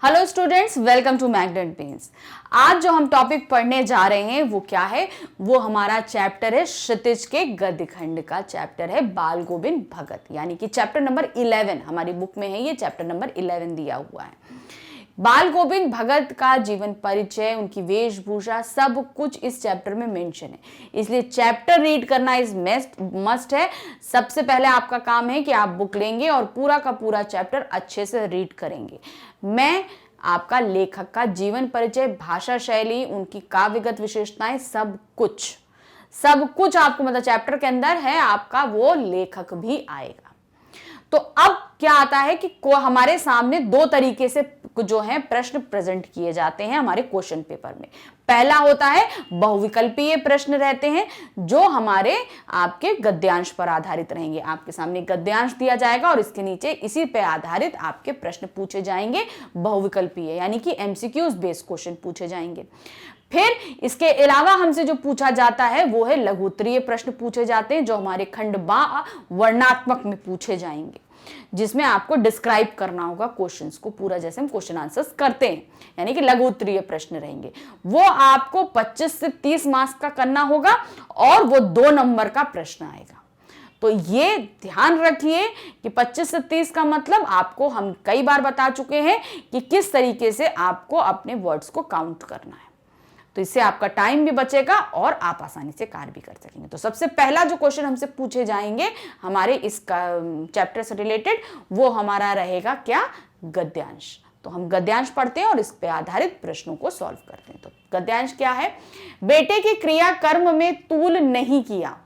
Hello students, welcome to magnet pens. आज जो हम टॉपिक पढ़ने जा रहे हैं वो क्या है, वो हमारा चैप्टर है क्षितिज के गद्य खंड का चैप्टर है बाल गोविंद भगत, यानी कि चैप्टर नंबर 11 हमारी बुक में है। ये चैप्टर नंबर 11 दिया हुआ है। बाल गोविंद भगत का जीवन परिचय, उनकी वेशभूषा, सब कुछ इस चैप्टर में मेंशन है, इसलिए चैप्टर रीड करना इज मस्ट है। सबसे पहले आपका काम है कि आप बुक लेंगे और पूरा का पूरा चैप्टर अच्छे से रीड करेंगे। मैं आपका लेखक का जीवन परिचय, भाषा शैली, उनकी काव्यगत विशेषताएं, सब कुछ आपको मतलब चैप्टर के अंदर है, आपका वो लेखक भी आएगा। तो अब क्या आता है कि हमारे सामने दो तरीके से जो है प्रश्न प्रेजेंट किए जाते हैं हमारे क्वेश्चन पेपर में। पहला होता है बहुविकल्पीय प्रश्न रहते हैं जो हमारे आपके गद्यांश पर आधारित रहेंगे। आपके सामने गद्यांश दिया जाएगा और इसके नीचे इसी पे आधारित आपके प्रश्न पूछे जाएंगे, बहुविकल्पीय यानी कि एमसीक्यूज बेस्ड क्वेश्चन पूछे जाएंगे। फिर इसके अलावा हमसे जो पूछा जाता है वो है लघु उत्तरीय प्रश्न पूछे जाते हैं जो हमारे खंड बा वर्णात्मक में पूछे जाएंगे, जिसमें आपको डिस्क्राइब करना होगा क्वेश्चंस को पूरा, जैसे हम क्वेश्चन आंसर्स करते हैं, यानी कि लघु उत्तरीय प्रश्न रहेंगे। वो आपको 25 से 30 मार्क्स का करना होगा और वो 2 नंबर का प्रश्न आएगा। तो ये ध्यान रखिए कि 25 से 30 का मतलब आपको हम कई बार बता चुके हैं कि किस तरीके से आपको अपने वर्ड्स को काउंट करना है। तो इससे आपका टाइम भी बचेगा और आप आसानी से कार्य भी कर सकेंगे। तो सबसे पहला जो क्वेश्चन हमसे पूछे जाएंगे हमारे इस चैप्टर से रिलेटेड, वो हमारा रहेगा क्या, गद्यांश। तो हम गद्यांश पढ़ते हैं और इस पे आधारित प्रश्नों को सॉल्व करते हैं। तो गद्यांश क्या है, बेटे की क्रिया कर्म में तूल नहीं किया,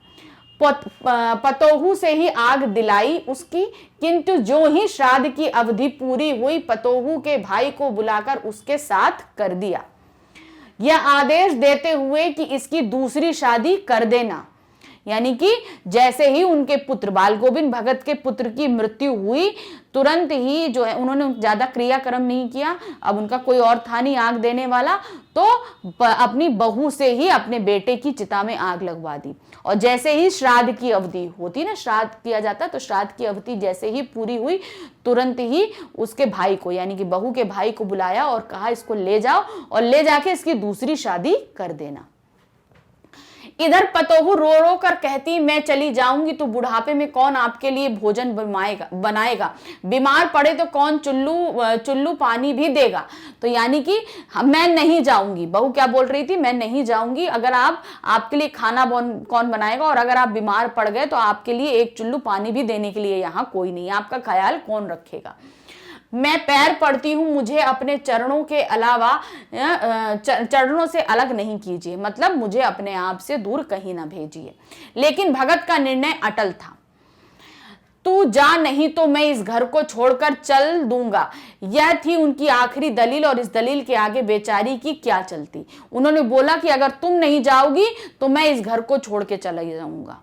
पतोहू से ही आग दिलाई उसकी, किंतु जो ही श्राद्ध की अवधि पूरी हुई पतोहू के भाई को बुलाकर उसके साथ कर दिया, यह आदेश देते हुए कि इसकी दूसरी शादी कर देना। यानी कि जैसे ही उनके पुत्र बाल गोविंद भगत के पुत्र की मृत्यु हुई, तुरंत ही जो है उन्होंने ज्यादा क्रियाक्रम नहीं किया, अब उनका कोई और था नहीं आग देने वाला, तो अपनी बहू से ही अपने बेटे की चिता में आग लगवा दी। और जैसे ही श्राद्ध की अवधि होती ना, श्राद्ध किया जाता, तो श्राद्ध की अवधि जैसे ही पूरी हुई, तुरंत ही उसके भाई को यानी कि बहू के भाई को बुलाया और कहा इसको ले जाओ और ले जाके इसकी दूसरी शादी कर देना। इधर पतोहू रो रो कर कहती, मैं चली जाऊंगी तो बुढ़ापे में कौन आपके लिए भोजन बनाएगा, बीमार पड़े तो कौन चुल्लू पानी भी देगा। तो यानी कि मैं नहीं जाऊंगी, बहू क्या बोल रही थी, मैं नहीं जाऊंगी, अगर आपके लिए खाना कौन बनाएगा, और अगर आप बीमार पड़ गए तो आपके लिए एक चुल्लू पानी भी देने के लिए यहाँ कोई नहीं, आपका ख्याल कौन रखेगा। मैं पैर पड़ती हूं, मुझे अपने चरणों के अलावा चरणों से अलग नहीं कीजिए, मतलब मुझे अपने आप से दूर कहीं ना भेजिए। लेकिन भगत का निर्णय अटल था, तू जा नहीं तो मैं इस घर को छोड़कर चल दूंगा। यह थी उनकी आखिरी दलील और इस दलील के आगे बेचारी की क्या चलती। उन्होंने बोला कि अगर तुम नहीं जाओगी तो मैं इस घर को छोड़ के चला जाऊंगा।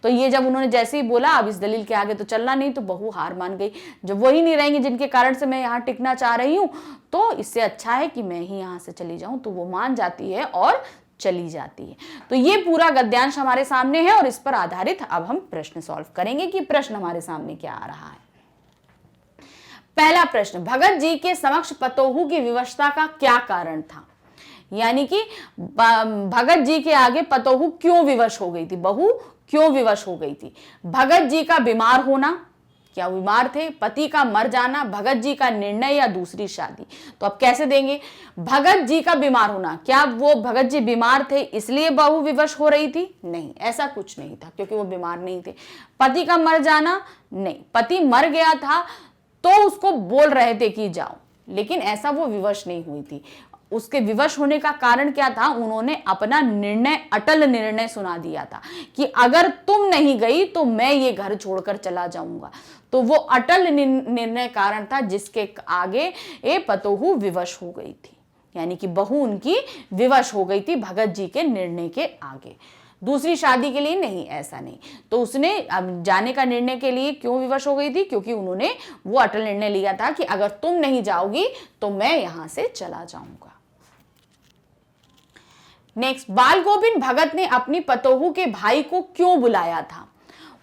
तो ये जब उन्होंने जैसे ही बोला अब इस दलील के आगे तो चलना नहीं, तो बहू हार मान गई। जब वही नहीं रहेंगे जिनके कारण से मैं यहाँ टिकना चाह रही हूँ, तो इससे अच्छा है कि मैं ही यहाँ से चली जाऊं। तो वो मान जाती है और चली जाती है। तो ये पूरा गद्यांश हमारे सामने है और इस पर आधारित अब हम प्रश्न सॉल्व करेंगे कि प्रश्न हमारे सामने क्या आ रहा है। पहला प्रश्न, भगत जी के समक्ष पतोहू की विवशता का क्या कारण था। यानी कि भगत जी के आगे पतोहू क्यों विवश हो गई थी, बहू क्यों विवश हो गई थी। भगत जी का बीमार होना, क्या बीमार थे, पति का मर जाना, भगत जी का निर्णय या दूसरी शादी। तो अब कैसे देंगे, भगत जी का बीमार होना, क्या वो भगत जी बीमार थे इसलिए बहू विवश हो रही थी, नहीं, ऐसा कुछ नहीं था क्योंकि वो बीमार नहीं थे। पति का मर जाना, नहीं, पति मर गया था तो उसको बोल रहे थे कि जाओ, लेकिन ऐसा वो विवश नहीं हुई थी। उसके विवश होने का कारण क्या था, उन्होंने अपना निर्णय, अटल निर्णय सुना दिया था कि अगर तुम नहीं गई तो मैं ये घर छोड़कर चला जाऊंगा। तो वो अटल निर्णय कारण था जिसके आगे ये पतोहू विवश हो गई थी, यानी कि बहू उनकी विवश हो गई थी भगत जी के निर्णय के आगे। दूसरी शादी के लिए नहीं, ऐसा नहीं। तो उसने अब जाने का निर्णय के लिए क्यों विवश हो गई थी, क्योंकि उन्होंने वो अटल निर्णय लिया था कि अगर तुम नहीं जाओगी तो मैं यहां से चला जाऊंगा। नेक्स्ट, बाल गोविंद भगत ने अपनी पतोहू के भाई को क्यों बुलाया था।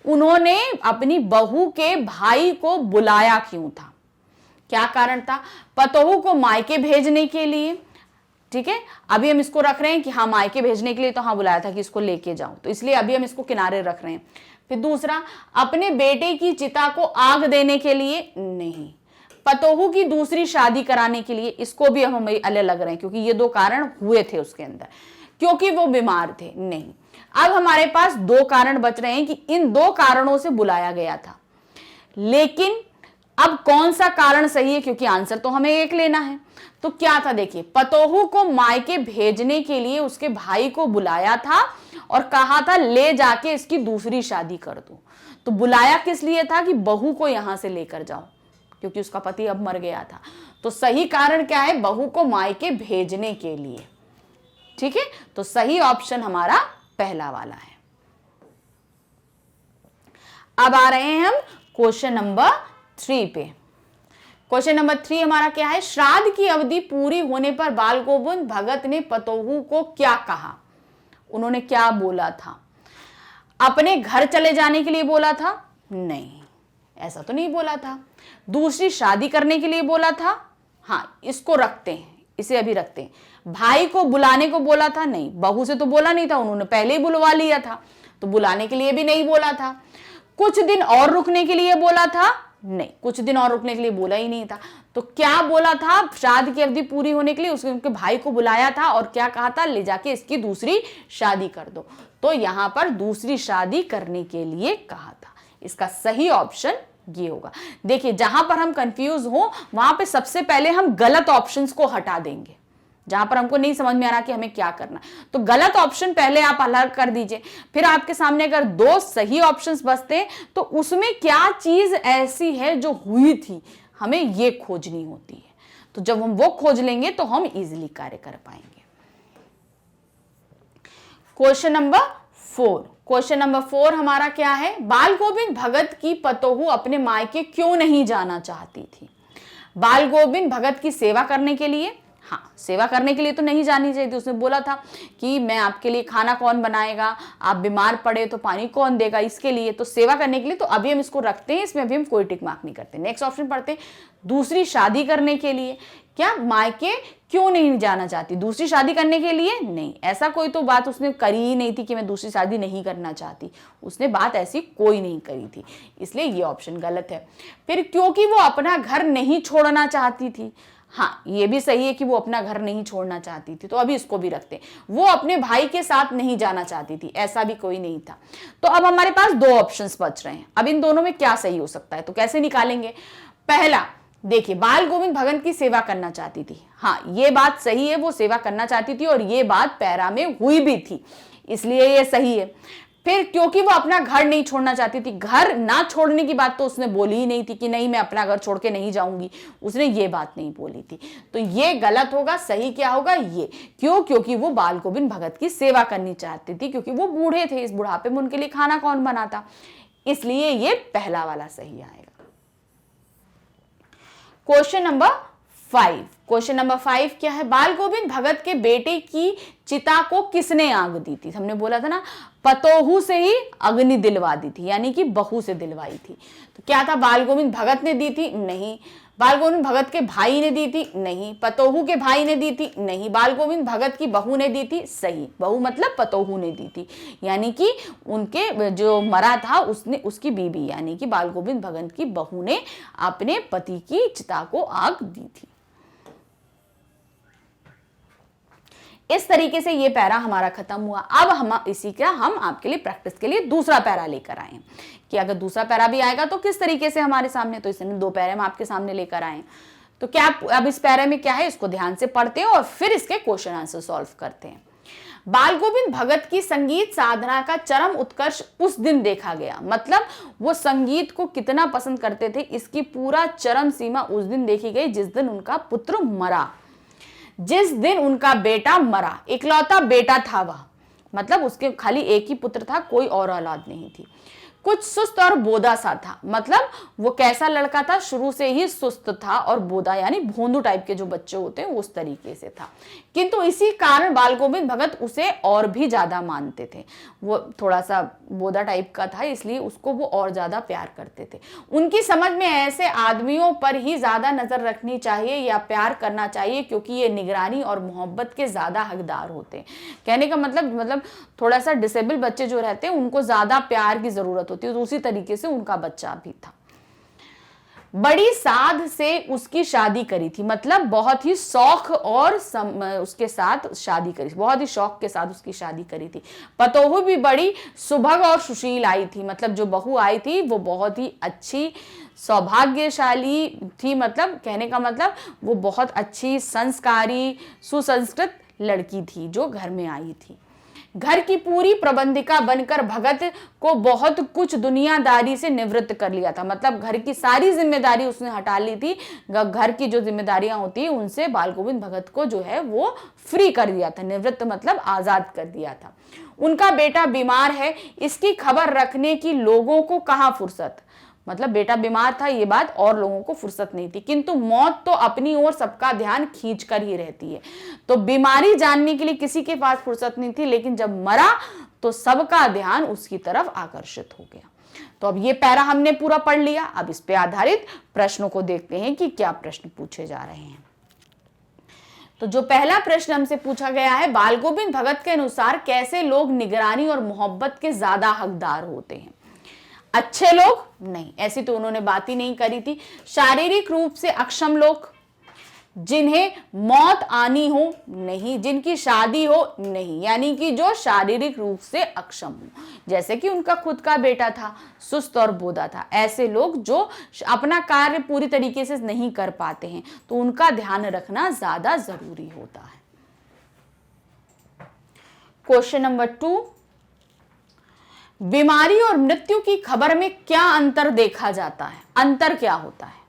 उन्होंने अपनी बहू के भाई को बुलाया क्यों था, क्या कारण था? पतोहू को मायके भेजने के लिए। ठीक है, अभी हम इसको रख रहे हैं कि हाँ मायके भेजने के लिए तो हाँ बुलाया था कि इसको लेके जाओ, तो इसलिए अभी हम इसको किनारे रख रहे हैं। फिर दूसरा, अपने बेटे की चिता को आग देने के लिए नहीं। पतोहू की दूसरी शादी कराने के लिए, इसको भी हम हमें अलग लग रहे हैं क्योंकि ये दो कारण हुए थे उसके अंदर, क्योंकि वो बीमार थे, नहीं। अब हमारे पास दो कारण बच रहे हैं कि इन दो कारणों से बुलाया गया था, लेकिन अब कौन सा कारण सही है, क्योंकि आंसर तो हमें एक लेना है। तो क्या था, देखिए, पतोहू को मायके भेजने के लिए उसके भाई को बुलाया था और कहा था ले जाके इसकी दूसरी शादी कर दो। तो बुलाया किस लिए था कि बहू को यहां से लेकर जाओ, क्योंकि उसका पति अब मर गया था। तो सही कारण क्या है, बहू को मायके भेजने के लिए। ठीक है, तो सही ऑप्शन हमारा पहला वाला है। अब आ रहे हैं हम क्वेश्चन नंबर 3 पे। क्वेश्चन नंबर 3 हमारा क्या है, श्राद्ध की अवधि पूरी होने पर बालगोविंद भगत ने पतोहू को क्या कहा? उन्होंने क्या बोला था? अपने घर चले जाने के लिए बोला था? नहीं, ऐसा तो नहीं बोला था। दूसरी शादी करने के लिए बोला था? हाँ, इसको रखते हैं, इसे अभी रखते हैं। भाई को बुलाने को बोला था? नहीं, बहू से तो बोला नहीं था, उन्होंने पहले ही बुलवा लिया था, तो बुलाने के लिए भी नहीं बोला था। कुछ दिन और रुकने के लिए बोला था? नहीं, कुछ दिन और रुकने के लिए बोला ही नहीं था। तो क्या बोला था, शादी की अवधि पूरी होने के लिए उनके भाई को बुलाया था और क्या कहा था, ले जाके इसकी दूसरी शादी कर दो। तो यहां पर दूसरी शादी करने के लिए कहा था। इसका सही ऑप्शन ये होगा। देखिए, जहां पर हम कंफ्यूज हो वहां पे सबसे पहले हम गलत ऑप्शंस को हटा देंगे, जहां पर हमको नहीं समझ में आ रहा कि हमें क्या करना, तो गलत ऑप्शन पहले आप अलग कर दीजिए। फिर आपके सामने अगर दो सही ऑप्शंस बचते हैं तो उसमें क्या चीज ऐसी है जो हुई थी, हमें ये खोजनी होती है। तो जब हम वो खोज लेंगे तो हम इजीली कार्य कर पाएंगे। Question number 4। क्वेश्चन नंबर 4 हमारा क्या है, बालगोविंद भगत की पतोहू अपने मायके क्यों नहीं जाना चाहती थी? बालगोविंद भगत की सेवा करने के लिए? हाँ, सेवा करने के लिए तो नहीं जानी चाहिए थी। उसने बोला था कि मैं आपके लिए खाना कौन बनाएगा, आप बीमार पड़े तो पानी कौन देगा, इसके लिए। तो सेवा करने के लिए, तो अभी हम इसको रखते हैं, इसमें अभी हम कोई टिक मार्क नहीं करते। नेक्स्ट ऑप्शन पढ़ते हैं, दूसरी शादी करने के लिए। क्या मायके क्यों नहीं जाना चाहती? दूसरी शादी करने के लिए? नहीं, ऐसा कोई तो बात उसने करी ही नहीं थी कि मैं दूसरी शादी नहीं करना चाहती। उसने बात ऐसी कोई नहीं करी थी, इसलिए ये ऑप्शन गलत है। फिर क्योंकि वो अपना घर नहीं छोड़ना चाहती थी। हाँ, ये भी सही है कि वो अपना घर नहीं छोड़ना चाहती थी, तो अभी इसको भी रखते हैं। वो अपने भाई के साथ नहीं जाना चाहती थी, ऐसा भी कोई नहीं था। तो अब हमारे पास दो ऑप्शंस बच रहे हैं। अब इन दोनों में क्या सही हो सकता है, तो कैसे निकालेंगे? पहला, देखिए, बालगोविंद भगत की सेवा करना चाहती थी। हाँ, ये बात सही है, वो सेवा करना चाहती थी और ये बात पैरा में हुई भी थी, इसलिए ये सही है। फिर क्योंकि वो अपना घर नहीं छोड़ना चाहती थी, घर ना छोड़ने की बात तो उसने बोली ही नहीं थी कि नहीं मैं अपना घर छोड़ के नहीं जाऊंगी, उसने ये बात नहीं बोली थी। तो ये गलत होगा। सही क्या होगा, ये। क्यों? क्योंकि वो बालगोविंद भगत की सेवा करनी चाहती थी, क्योंकि वो बूढ़े थे, इस बुढ़ापे में उनके लिए खाना कौन बनाता, इसलिए ये पहला वाला सही आएगा। Question number 5। क्वेश्चन नंबर 5 क्या है, बालगोविंद भगत के बेटे की चिता को किसने आग दी थी? हमने बोला था ना, पतोहू से ही अग्नि दिलवा दी थी, यानी कि बहू से दिलवाई थी। तो क्या था, बालगोविंद भगत ने दी थी? नहीं। बालगोविंद भगत के भाई ने दी थी? नहीं। पतोहू के भाई ने दी थी? नहीं। बालगोविंद भगत की बहू ने दी थी? सही, बहू मतलब पतोहू ने दी थी, यानी कि उनके जो मरा था उसने, उसकी बीबी यानी कि बालगोविंद भगत की बहू ने अपने पति की चिता को आग दी थी। इस तरीके से ये पैरा हमारा खत्म हुआ। अब हम इसी का हम आपके लिए प्रैक्टिस के लिए दूसरा पैरा लेकर आए कि अगर दूसरा पैरा भी आएगा तो किस तरीके से हमारे सामने, तो इसमें दो पैरे हम आपके सामने लेकर आए। तो क्या अब इस पैरे में क्या है, इसको ध्यान से पढ़ते हैं और फिर इसके क्वेश्चन आंसर सॉल्व करते हैं। बालगोविंद भगत की संगीत साधना का चरम उत्कर्ष उस दिन देखा गया। मतलब वो संगीत को कितना पसंद करते थे, इसकी पूरा चरम सीमा उस दिन देखी गई जिस दिन उनका पुत्र मरा, जिस दिन उनका बेटा मरा। इकलौता बेटा था वह, मतलब उसके खाली एक ही पुत्र था, कोई और औलाद नहीं थी। कुछ सुस्त और बोदा सा था। मतलब वो कैसा लड़का था, शुरू से ही सुस्त था और बोदा यानी भोंदू टाइप के जो बच्चे होते हैं उस तरीके से था। किंतु इसी कारण बाल गोविंद भगत उसे और भी ज्यादा मानते थे। वो थोड़ा सा बोदा टाइप का था, इसलिए उसको वो और ज्यादा प्यार करते थे। उनकी समझ में ऐसे आदमियों पर ही ज्यादा नजर रखनी चाहिए या प्यार करना चाहिए, क्योंकि ये निगरानी और मोहब्बत के ज्यादा हकदार होते हैं। कहने का मतलब थोड़ा सा डिसेबल बच्चे जो रहते हैं उनको ज्यादा प्यार की जरूरत होती है, तो उसी तरीके से उनका बच्चा भी था। बड़ी साध से उसकी शादी करी थी, मतलब बहुत ही शौक और उसके साथ शादी करी, बहुत ही शौक के साथ उसकी शादी करी थी। पतोहू भी बड़ी सुभग और सुशील आई थी, मतलब जो बहू आई थी वो बहुत ही अच्छी सौभाग्यशाली थी। मतलब कहने का मतलब वो बहुत अच्छी संस्कारी सुसंस्कृत लड़की थी जो घर में आई थी। घर की पूरी प्रबंधिका बनकर भगत को बहुत कुछ दुनियादारी से निवृत्त कर लिया था। मतलब घर की सारी जिम्मेदारी उसने हटा ली थी। घर की जो जिम्मेदारियां होती है उनसे बाल गोविंद भगत को जो है वो फ्री कर दिया था। निवृत्त मतलब आजाद कर दिया था। उनका बेटा बीमार है, इसकी खबर रखने की लोगों को कहाँ फुर्सत। मतलब बेटा बीमार था ये बात और लोगों को फुर्सत नहीं थी, किंतु मौत तो अपनी ओर सबका ध्यान खींच कर ही रहती है। तो बीमारी जानने के लिए किसी के पास फुर्सत नहीं थी, लेकिन जब मरा तो सबका ध्यान उसकी तरफ आकर्षित हो गया। तो अब ये पैरा हमने पूरा पढ़ लिया। अब इस पे आधारित प्रश्नों को देखते हैं कि क्या प्रश्न पूछे जा रहे हैं। तो जो पहला प्रश्न हमसे पूछा गया है, बाल गोविंद भगत के अनुसार कैसे लोग निगरानी और मोहब्बत के ज्यादा हकदार होते हैं। अच्छे लोग नहीं, ऐसी तो उन्होंने बात ही नहीं करी थी। शारीरिक रूप से अक्षम लोग, जिन्हें मौत आनी हो नहीं, जिनकी शादी हो नहीं, यानी कि जो शारीरिक रूप से अक्षम हो, जैसे कि उनका खुद का बेटा था, सुस्त और बोदा था। ऐसे लोग जो अपना कार्य पूरी तरीके से नहीं कर पाते हैं, तो उनका ध्यान रखना ज्यादा जरूरी होता है। क्वेश्चन नंबर 2, बीमारी और मृत्यु की खबर में क्या अंतर देखा जाता है। अंतर क्या होता है।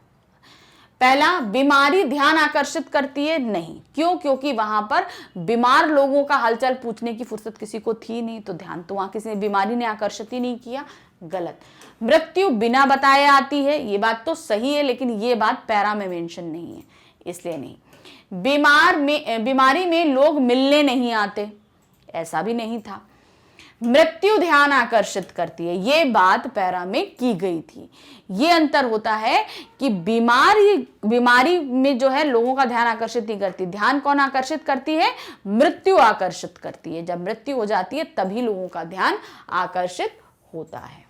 पहला, बीमारी ध्यान आकर्षित करती है नहीं। क्यों? क्योंकि वहां पर बीमार लोगों का हालचाल पूछने की फुर्सत किसी को थी नहीं, तो ध्यान तो वहां किसी ने बीमारी ने आकर्षित ही नहीं किया। गलत। मृत्यु बिना बताए आती है, ये बात तो सही है, लेकिन ये बात पैरा में मेंशन नहीं है, इसलिए नहीं। बीमारी में लोग मिलने नहीं आते, ऐसा भी नहीं था। मृत्यु ध्यान आकर्षित करती है, ये बात पैरा में की गई थी। ये अंतर होता है कि बीमारी में जो है लोगों का ध्यान आकर्षित नहीं करती। ध्यान कौन आकर्षित करती है? मृत्यु आकर्षित करती है। जब मृत्यु हो जाती है तभी लोगों का ध्यान आकर्षित होता है।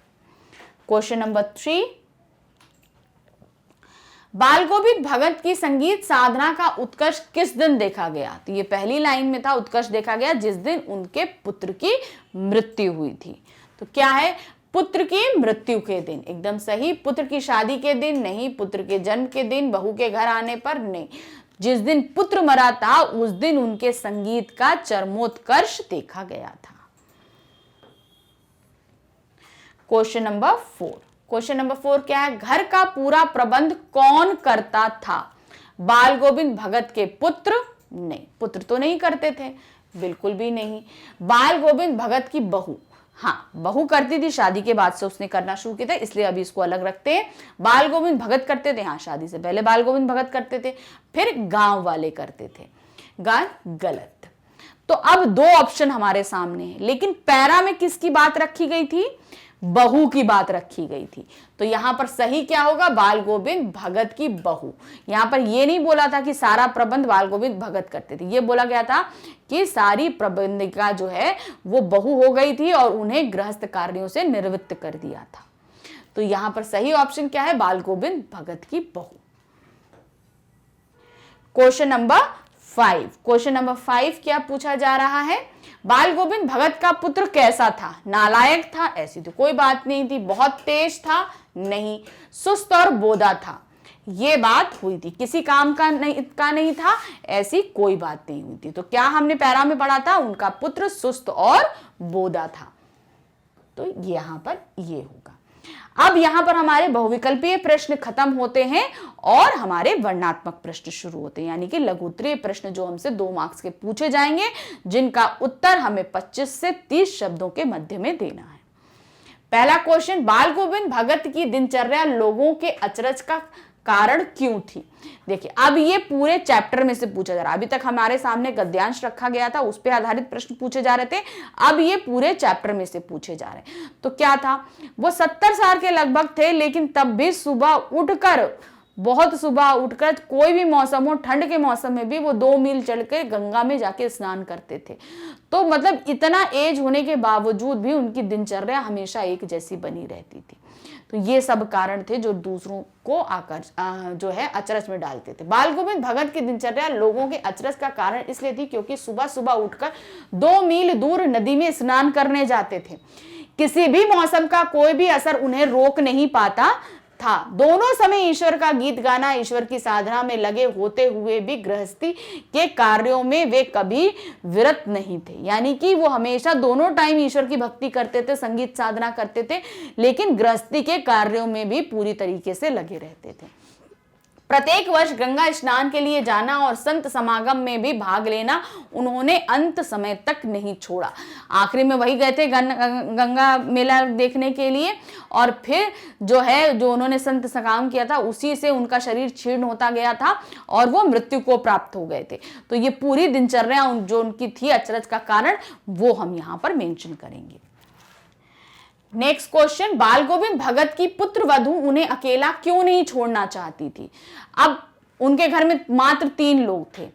क्वेश्चन नंबर 3, बाल गोविंद भगत की संगीत साधना का उत्कर्ष किस दिन देखा गया। तो ये पहली लाइन में था, उत्कर्ष देखा गया जिस दिन उनके पुत्र की मृत्यु हुई थी। तो क्या है? पुत्र की मृत्यु के दिन। एकदम सही। पुत्र की शादी के दिन नहीं, पुत्र के जन्म के दिन, बहू के घर आने पर नहीं। जिस दिन पुत्र मरा था उस दिन उनके संगीत का चरमोत्कर्ष देखा गया था। क्वेश्चन नंबर 4, क्वेश्चन नंबर 4 क्या है? घर का पूरा प्रबंध कौन करता था। बाल गोविंद भगत के पुत्र? नहीं, पुत्र तो नहीं करते थे, बिल्कुल भी नहीं। बाल गोविंद भगत की बहू? हाँ, बहू करती थी, शादी के बाद से उसने करना शुरू किया था, इसलिए अभी इसको अलग रखते हैं। बाल गोविंद भगत करते थे, हाँ, शादी से पहले बाल गोविंद भगत करते थे, फिर गांव वाले करते थे। गलत। तो अब 2 ऑप्शन हमारे सामने है, लेकिन पैरा में किसकी बात रखी गई थी? बहू की बात रखी गई थी। तो यहां पर सही क्या होगा? बाल गोविंद भगत की बहू। यहां पर यह नहीं बोला था कि सारा प्रबंध बाल गोविंद भगत करते थे, यह बोला गया था कि सारी प्रबंधिका जो है वो बहू हो गई थी और उन्हें गृहस्थ कार्यों से निवृत्त कर दिया था। तो यहां पर सही ऑप्शन क्या है? बाल गोविंद भगत की बहू। क्वेश्चन नंबर 5, क्वेश्चन नंबर 5 क्या पूछा जा रहा है? बाल गोविंद भगत का पुत्र कैसा था? नालायक था? ऐसी तो कोई बात नहीं थी। बहुत तेज था? नहीं। सुस्त और बोदा था? ये बात हुई थी। किसी काम का नहीं था? ऐसी कोई बात नहीं हुई थी। तो क्या हमने पैरा में पढ़ा था? उनका पुत्र सुस्त और बोदा था। तो यहां पर ये होगा। अब यहां पर हमारे बहुविकल्पीय प्रश्न खत्म होते हैं और हमारे वर्णात्मक प्रश्न शुरू होते हैं, यानी कि लघु उत्तरीय प्रश्न जो हमसे 2 मार्क्स के पूछे जाएंगे, जिनका उत्तर हमें 25 से 30 शब्दों के मध्य में देना है। पहला क्वेश्चन, बाल गोविंद भगत की दिनचर्या लोगों के अचरज का कारण क्यों थी। देखिए अब ये पूरे चैप्टर में से पूछा जा रहा है। अभी तक हमारे सामने गद्यांश रखा गया था, उस पर आधारित प्रश्न पूछे जा रहे थे। अब ये पूरे चैप्टर में से पूछे जा रहे हैं। तो क्या था, वो 70 साल के लगभग थे, लेकिन तब भी सुबह उठकर, बहुत सुबह उठकर, कोई भी मौसम हो, ठंड के मौसम में भी वो 2 मील चल के गंगा में जाके स्नान करते थे। तो मतलब इतना एज होने के बावजूद भी उनकी दिनचर्या हमेशा एक जैसी बनी रहती थी। तो ये सब कारण थे जो दूसरों को जो है अचरज में डालते थे। बाल गोविंद भगत की दिनचर्या लोगों के अचरज का कारण इसलिए थी क्योंकि सुबह सुबह उठकर 2 मील दूर नदी में स्नान करने जाते थे। किसी भी मौसम का कोई भी असर उन्हें रोक नहीं पाता था। दोनों समय ईश्वर का गीत गाना, ईश्वर की साधना में लगे होते हुए भी गृहस्थी के कार्यों में वे कभी विरत नहीं थे। यानी कि वो हमेशा दोनों टाइम ईश्वर की भक्ति करते थे, संगीत साधना करते थे, लेकिन गृहस्थी के कार्यों में भी पूरी तरीके से लगे रहते थे। प्रत्येक वर्ष गंगा स्नान के लिए जाना और संत समागम में भी भाग लेना उन्होंने अंत समय तक नहीं छोड़ा। आखिरी में वही गए थे गंगा मेला देखने के लिए, और फिर जो उन्होंने संत समागम किया था उसी से उनका शरीर क्षीण होता गया था और वो मृत्यु को प्राप्त हो गए थे। तो ये पूरी दिनचर्या जो उनकी थी अचरज का कारण, वो हम यहाँ पर मेंशन करेंगे। नेक्स्ट क्वेश्चन, बाल गोविंद भगत की पुत्र वधू उन्हें अकेला क्यों नहीं छोड़ना चाहती थी। अब उनके घर में मात्र 3 लोग थे,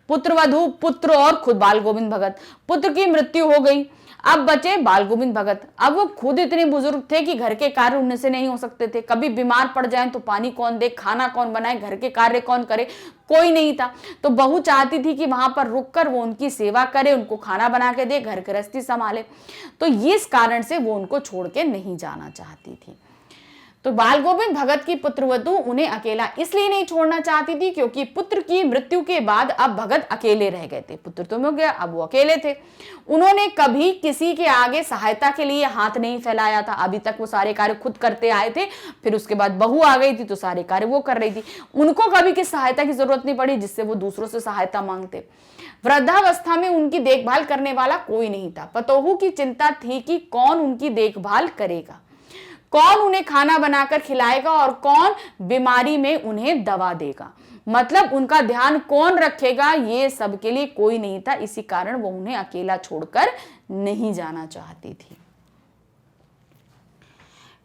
पुत्र वधू, पुत्र और खुद बाल गोविंद भगत। पुत्र की मृत्यु हो गई, अब बचे बाल गोविंद भगत। अब वो खुद इतने बुजुर्ग थे कि घर के कार्य उनसे नहीं हो सकते थे। कभी बीमार पड़ जाएं तो पानी कौन दे, खाना कौन बनाए, घर के कार्य कौन करे, कोई नहीं था। तो बहू चाहती थी कि वहां पर रुककर वो उनकी सेवा करे, उनको खाना बना के दे, घर गृहस्थी संभाले। तो इस कारण से वो उनको छोड़ के नहीं जाना चाहती थी। तो बाल गोविंद भगत की पुत्रवधू उन्हें अकेला इसलिए नहीं छोड़ना चाहती थी क्योंकि पुत्र की मृत्यु के बाद अब भगत अकेले रह गए थे। पुत्र तो मिल गया, अब वो अकेले थे। उन्होंने कभी किसी के आगे सहायता के लिए हाथ नहीं फैलाया था। अभी तक वो सारे कार्य खुद करते आए थे, फिर उसके बाद बहू आ गई थी तो सारे कार्य वो कर रही थी। उनको कभी किसी सहायता की जरूरत नहीं पड़ी जिससे वो दूसरों से सहायता मांगते। वृद्धावस्था में उनकी देखभाल करने वाला कोई नहीं था। पतोहू की चिंता थी कि कौन उनकी देखभाल करेगा, कौन उन्हें खाना बनाकर खिलाएगा और कौन बीमारी में उन्हें दवा देगा। मतलब उनका ध्यान कौन रखेगा, ये सब के लिए कोई नहीं था। इसी कारण वो उन्हें अकेला छोड़कर नहीं जाना चाहती थी।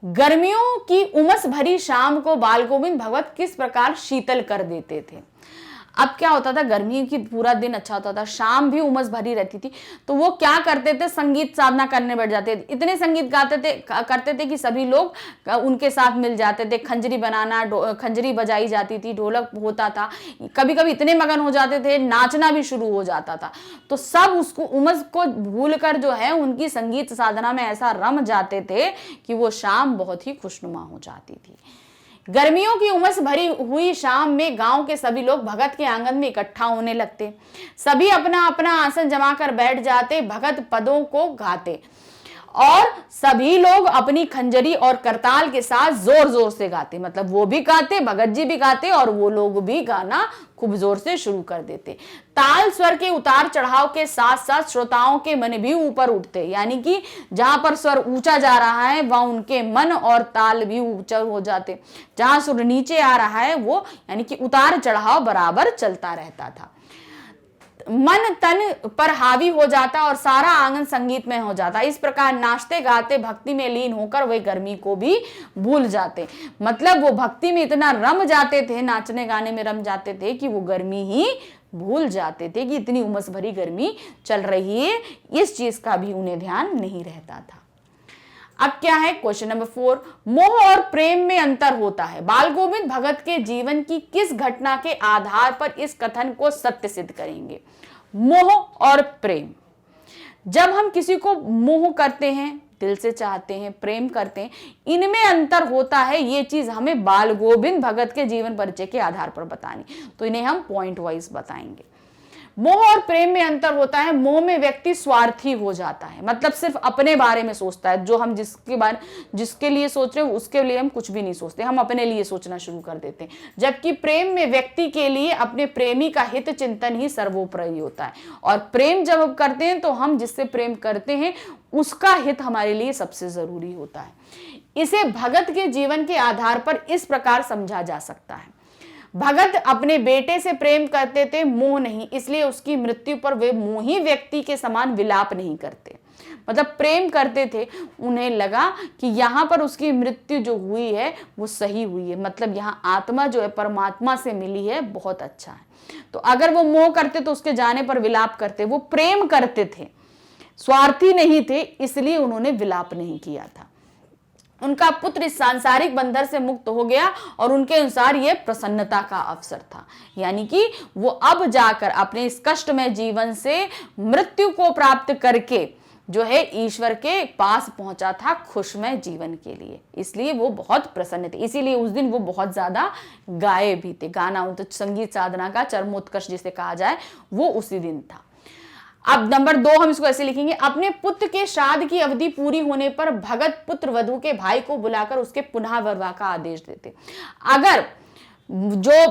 गर्मियों की उमस भरी शाम को बाल गोविंद भगत किस प्रकार शीतल कर देते थे। अब क्या होता था, गर्मी की पूरा दिन अच्छा होता था, शाम भी उमस भरी रहती थी, तो वो क्या करते थे, संगीत साधना करने बैठ जाते थे। इतने संगीत करते थे कि सभी लोग उनके साथ मिल जाते थे। खंजरी बनाना, खंजरी बजाई जाती थी, ढोलक होता था। कभी कभी इतने मगन हो जाते थे, नाचना भी शुरू हो जाता था। तो सब उसको उमस को भूलकर जो है उनकी संगीत साधना में ऐसा रम जाते थे कि वो शाम बहुत ही खुशनुमा हो जाती थी। गर्मियों की उमस भरी हुई शाम में गांव के सभी लोग भगत के आंगन में इकट्ठा होने लगते। सभी अपना अपना आसन जमाकर बैठ जाते, भगत पदों को गाते और सभी लोग अपनी खंजरी और करताल के साथ जोर जोर से गाते। मतलब वो भी गाते, भगत जी भी गाते और वो लोग भी गाना खूब जोर से शुरू कर देते। ताल स्वर के उतार चढ़ाव के साथ साथ श्रोताओं के मन भी ऊपर उठते। यानी कि जहां पर स्वर ऊंचा जा रहा है वहां उनके मन और ताल भी ऊंचा हो जाते। जहां स्वर नीचे आ रहा है वो यानी कि उतार चढ़ाव बराबर चलता रहता था। मन तन पर हावी हो जाता और सारा आंगन संगीत में हो जाता। इस प्रकार नाचते गाते भक्ति में लीन होकर वे गर्मी को भी भूल जाते। मतलब वो भक्ति में इतना रम जाते थे, नाचने गाने में रम जाते थे कि वो गर्मी ही भूल जाते थे कि इतनी उमस भरी गर्मी चल रही है। इस चीज का भी उन्हें ध्यान नहीं रहता था। अब क्या है क्वेश्चन नंबर 4, मोह और प्रेम में अंतर होता है। बाल गोविंद भगत के जीवन की किस घटना के आधार पर इस कथन को सत्य सिद्ध करेंगे। मोह और प्रेम, जब हम किसी को मोह करते हैं, दिल से चाहते हैं, प्रेम करते हैं, इनमें अंतर होता है। ये चीज हमें बाल गोविंद भगत के जीवन परिचय के आधार पर बतानी, तो इन्हें हम पॉइंट वाइज बताएंगे। मोह और प्रेम में अंतर होता है। मोह में व्यक्ति स्वार्थी हो जाता है, मतलब सिर्फ अपने बारे में सोचता है, जो हम जिसके लिए सोच रहे हो उसके लिए हम कुछ भी नहीं सोचते, हम अपने लिए सोचना शुरू कर देते हैं। जबकि प्रेम में व्यक्ति के लिए अपने प्रेमी का हित चिंतन ही सर्वोपरि होता है, और प्रेम जब हम करते हैं तो हम जिससे प्रेम करते हैं उसका हित हमारे लिए सबसे जरूरी होता है। इसे भगत के जीवन के आधार पर इस प्रकार समझा जा सकता है। भगत अपने बेटे से प्रेम करते थे, मोह नहीं, इसलिए उसकी मृत्यु पर वे मोही व्यक्ति के समान विलाप नहीं करते। मतलब प्रेम करते थे, उन्हें लगा कि यहाँ पर उसकी मृत्यु जो हुई है वो सही हुई है, मतलब यहाँ आत्मा जो है परमात्मा से मिली है, बहुत अच्छा है। तो अगर वो मोह करते तो उसके जाने पर विलाप करते। वो प्रेम करते थे, स्वार्थी नहीं थे, इसलिए उन्होंने विलाप नहीं किया था। उनका पुत्र इस सांसारिक बंधन से मुक्त हो गया और उनके अनुसार यह प्रसन्नता का अवसर था, यानी कि वो अब जाकर अपने इस कष्टमय जीवन से मृत्यु को प्राप्त करके जो है ईश्वर के पास पहुंचा था खुशमय जीवन के लिए, इसलिए वो बहुत प्रसन्न थे। इसीलिए उस दिन वो बहुत ज्यादा गाए भी थे। गाना तो संगीत साधना का चरमोत्कर्ष जिसे कहा जाए वो उसी दिन था। अब नंबर 2 हम इसको ऐसे लिखेंगे, अपने पुत्र के श्राद्ध की अवधि पूरी होने पर भगत पुत्र वधु के भाई को बुलाकर उसके पुनः विवाह का आदेश देते। अगर जो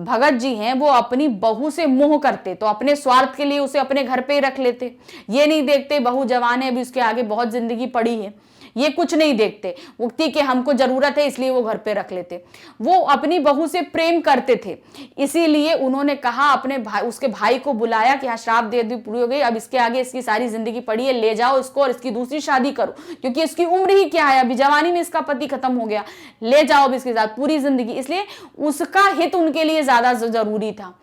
भगत जी हैं वो अपनी बहू से मोह करते तो अपने स्वार्थ के लिए उसे अपने घर पे ही रख लेते। ये नहीं देखते बहू जवान है, अभी उसके आगे बहुत जिंदगी पड़ी है, ये कुछ नहीं देखते। वो कि हमको जरूरत है इसलिए वो घर पे रख लेते। वो अपनी बहू से प्रेम करते थे, इसीलिए उन्होंने कहा अपने भाई, उसके भाई को बुलाया कि हाँ श्राप दे दी पूरी हो गई, अब इसके आगे इसकी सारी जिंदगी पड़ी है, ले जाओ इसको और इसकी दूसरी शादी करो, क्योंकि इसकी उम्र ही क्या है, अभी जवानी में इसका पति खत्म हो गया, ले जाओ अब इसके साथ पूरी जिंदगी। इसलिए उसका हित उनके लिए ज्यादा जरूरी था।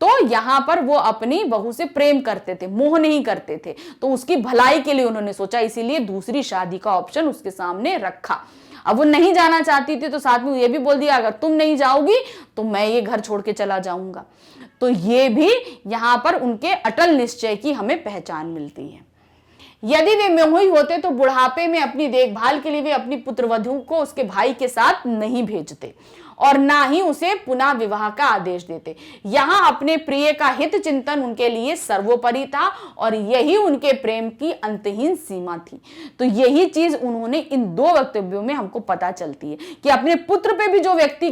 तो यहां पर वो अपनी बहू से प्रेम करते थे, मोह नहीं करते थे, तो उसकी भलाई के लिए उन्होंने सोचा, इसीलिए दूसरी शादी का ऑप्शन उसके सामने रखा। अब वो नहीं जाना चाहती थी तो साथ में ये भी बोल दिया अगर तुम नहीं जाओगी तो मैं ये घर छोड़ के चला जाऊंगा। तो ये भी यहां पर उनके अटल निश्चय की हमें पहचान मिलती है। यदि वे मोही होते तो बुढ़ापे में अपनी देखभाल के लिए वे अपनी पुत्रवधू को उसके भाई के साथ नहीं भेजते और ना ही उसे पुनः विवाह का आदेश देते। यहां अपने प्रिय का हित चिंतन उनके लिए सर्वोपरि था और यही उनके प्रेम की अंतहीन सीमा थी। तो यही चीज उन्होंने इन 2 वक्तव्यों में हमको पता चलती है कि अपने पुत्र पे भी जो व्यक्ति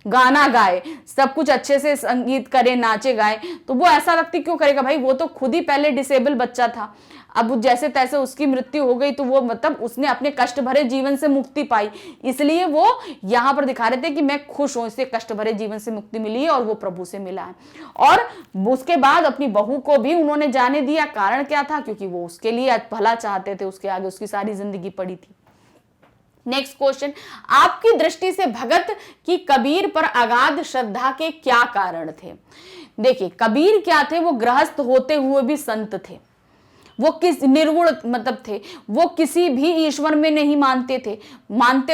गाना गाए, सब कुछ अच्छे से संगीत करे, नाचे गाए, तो वो ऐसा व्यक्ति क्यों करेगा भाई, वो तो खुद ही पहले डिसेबल बच्चा था, अब जैसे तैसे उसकी मृत्यु हो गई तो वो मतलब उसने अपने कष्ट भरे जीवन से मुक्ति पाई, इसलिए वो यहां पर दिखा रहे थे कि मैं खुश हूं, इसे कष्ट भरे जीवन से मुक्ति मिली है और वो प्रभु से मिला है। और उसके बाद अपनी बहू को भी उन्होंने जाने दिया। कारण क्या था, क्योंकि वो उसके लिए भला चाहते थे, उसके आगे उसकी सारी जिंदगी पड़ी थी। नेक्स्ट क्वेश्चन, आपकी दृष्टि से भगत की कबीर पर अगाध श्रद्धा के क्या कारण थे? देखिए कबीर क्या थे, वो गृहस्थ होते हुए भी संत थे, वो किस निर्गुण मतलब थे, वो किसी भी ईश्वर में नहीं मानते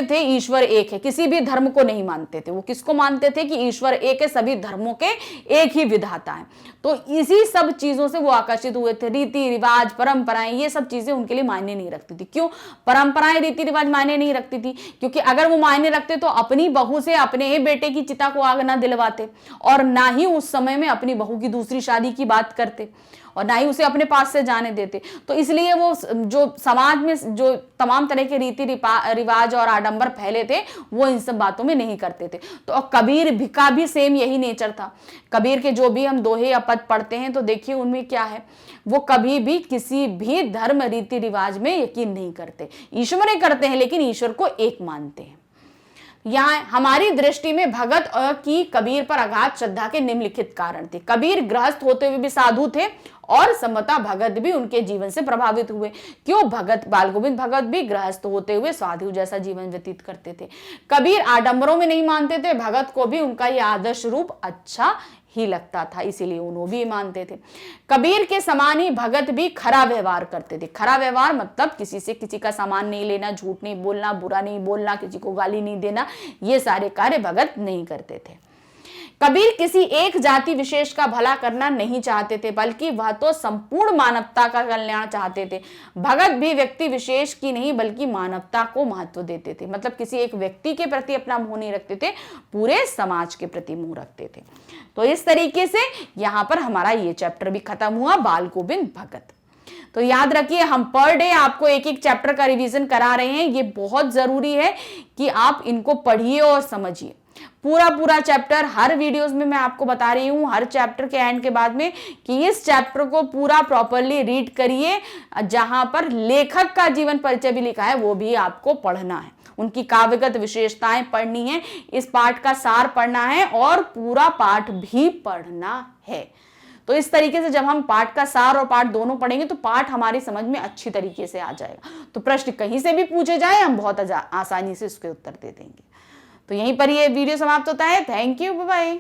थे ईश्वर एक है, किसी भी धर्म को नहीं मानते थे। वो किसको मानते थे कि ईश्वर एक है, सभी धर्मों के एक ही विधाता है। तो इसी सब चीजों से वो आकर्षित हुए थे। रीति रिवाज, परंपराएं, ये सब चीजें उनके लिए मायने नहीं रखती थी। क्यों परंपराएं, रीति रिवाज मायने नहीं रखती थी? क्योंकि अगर वो मायने रखते तो अपनी बहू से अपने ही बेटे की चिता को आग ना दिलवाते और ना ही उस समय में अपनी बहू की दूसरी शादी की बात करते और ना ही उसे अपने पास से जाने देते। तो इसलिए वो जो समाज में जो तमाम तरह के रीति रिवाज और आडंबर फैले थे वो इन सब बातों में नहीं करते थे। तो कबीर का भी सेम यही नेचर था। कबीर के जो भी हम दोहे या पद पढ़ते हैं तो देखिए उनमें क्या है, वो कभी भी किसी भी धर्म रीति रिवाज में यकीन नहीं करते। ईश्वर करते हैं लेकिन ईश्वर को एक मानते हैं। यहाँ हमारी दृष्टि में भगत की कबीर पर अगाध श्रद्धा के निम्नलिखित कारण थे। कबीर गृहस्थ होते हुए भी साधु थे और संभवतः भगत भी उनके जीवन से प्रभावित हुए। क्यों? भगत बाल गोविंद भगत भी गृहस्थ होते हुए साधु जैसा जीवन व्यतीत करते थे। कबीर आडंबरों में नहीं मानते थे, भगत को भी उनका यह आदर्श रूप अच्छा ही लगता था, इसीलिए उन्होंने भी मानते थे। कबीर के समान ही भगत भी खरा व्यवहार करते थे। खरा व्यवहार मतलब किसी से किसी का सामान नहीं लेना, झूठ नहीं बोलना, बुरा नहीं बोलना, किसी को गाली नहीं देना, ये सारे कार्य भगत नहीं करते थे। कबीर किसी एक जाति विशेष का भला करना नहीं चाहते थे, बल्कि वह तो संपूर्ण मानवता का कल्याण चाहते थे। भगत भी व्यक्ति विशेष की नहीं बल्कि मानवता को महत्व देते थे, मतलब किसी एक व्यक्ति के प्रति अपना मोह नहीं रखते थे, पूरे समाज के प्रति मोह रखते थे। तो इस तरीके से यहाँ पर हमारा ये चैप्टर भी खत्म हुआ, बाल गोविंद भगत। तो याद रखिए, हम पर डे आपको एक एक चैप्टर का रिवीजन करा रहे हैं। ये बहुत जरूरी है कि आप इनको पढ़िए और समझिए। पूरा चैप्टर हर वीडियोस में मैं आपको बता रही हूँ, हर चैप्टर के एंड के बाद में, कि इस चैप्टर को पूरा प्रॉपरली रीड करिए। जहां पर लेखक का जीवन परिचय भी लिखा है वो भी आपको पढ़ना है, उनकी काव्यगत विशेषताएं पढ़नी है, इस पाठ का सार पढ़ना है और पूरा पाठ भी पढ़ना है। तो इस तरीके से जब हम पाठ का सार और पाठ दोनों पढ़ेंगे तो पाठ हमारी समझ में अच्छी तरीके से आ जाएगा। तो प्रश्न कहीं से भी पूछे जाए हम बहुत आसानी से उसके उत्तर दे देंगे। तो यहीं पर ये वीडियो समाप्त होता है। Thank you, bye bye.